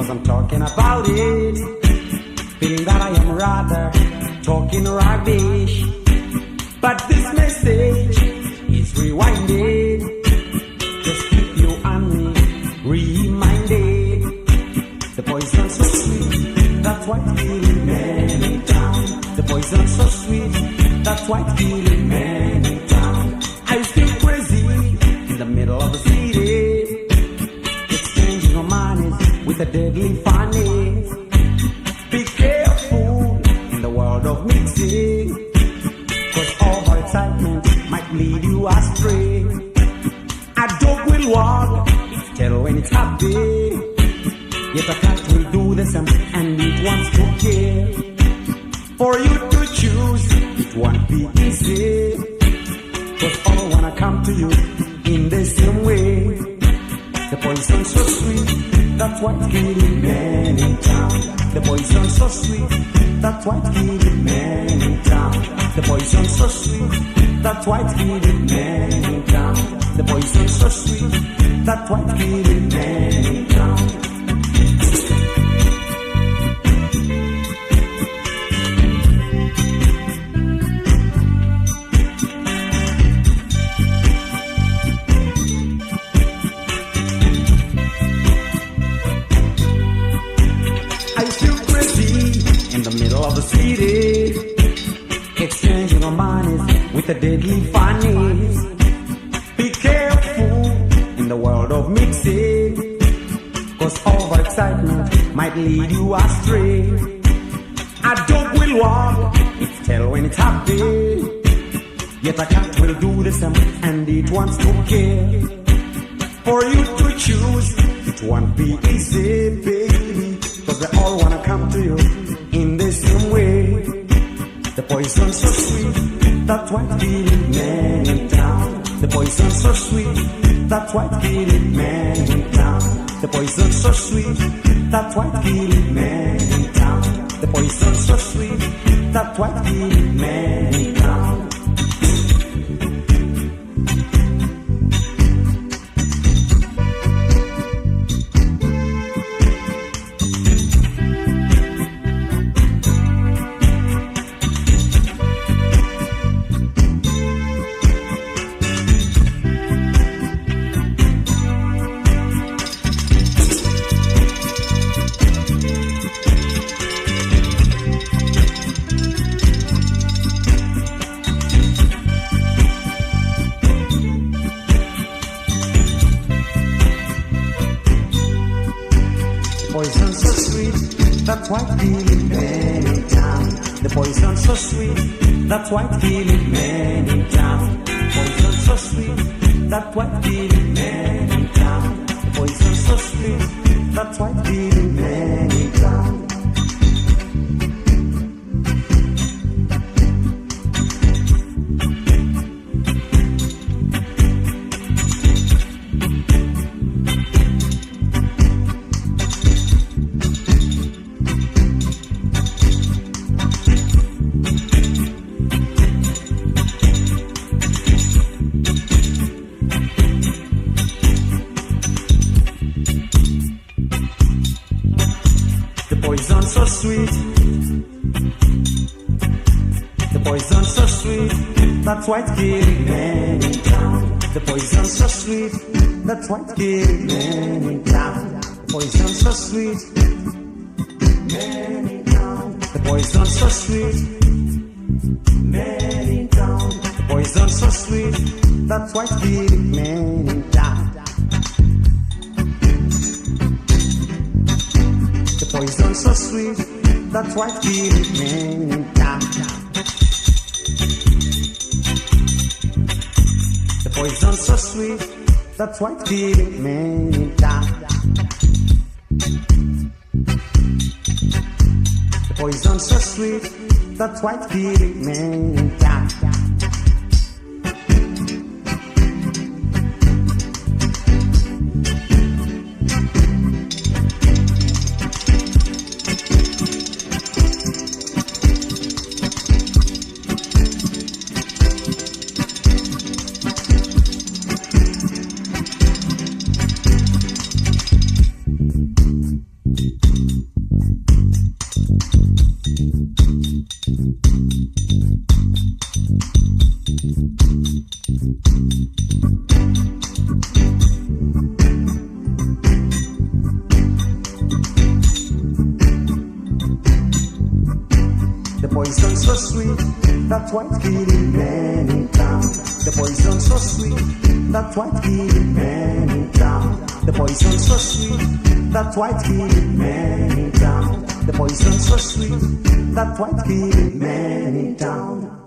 Yes, I'm talking about it. Feeling that I am rather talking rubbish. But this message is rewinded. Just keep you and me reminded. The poison's so sweet, that's why it's killing men in town. The poison's so sweet, that's why it's killing men in town. I feel crazy in the middle of the city, exchanging our money with a deadly funny. Be careful in the world of mixing, cause over excitement might lead you astray. A dog will walk, its tail when it's happy, yet a cat will do the same and it wants to kill. For you to choose, it won't be easy, cause all wanna come to you in the same way. The poison's so sweet, that's why it's killing men in town. The poison's so sweet, that's why it's killing men in town. The poison's so sweet, that's why it's killing men in town. The poison's so sweet, that's why it's killing men in town. In the middle of the city, exchanging our monies with the deadly funnies. Be careful in the world of mixing, cause over excitement might lead you astray. A dog will walk its tail when it's happy, yet a cat will do the same and it wants to kill. For you to choose, it won't be easy, baby, cause they all wanna come to you in the same way. The poison's so sweet, that's why it's killing men in town. The poison's so sweet, that's why it's killing men in town. The poison's so sweet, that's why it's killing men in town. The poison's so sweet, that's why it's killing men in town. Poison's so sweet, that's why it's killing men in town. The poison's so sweet, that's why it's killing men in town. Poison's so sweet, that's why it's killing men in town. The poison's so sweet, that's why it's killing men in town. The poison's so sweet. The poison's so sweet, that's why it's killing men in town. The poison's so sweet, that's why it's killing men in town. The poison's so sweet, men in town. The poison's so sweet, men in town. The poison's so sweet, that's why it's killing men in town. The poison's so sweet, that's why it's killing men in town. The poison's so sweet, that's why it's killing men in town. The poison's so sweet, that's why it's killing men in town. Thank you. poison so sweet, that white killing men in town. The poison so sweet, that white killing men in town. The poison so sweet, that white killing men in town. The poison so sweet, that white killing men in town.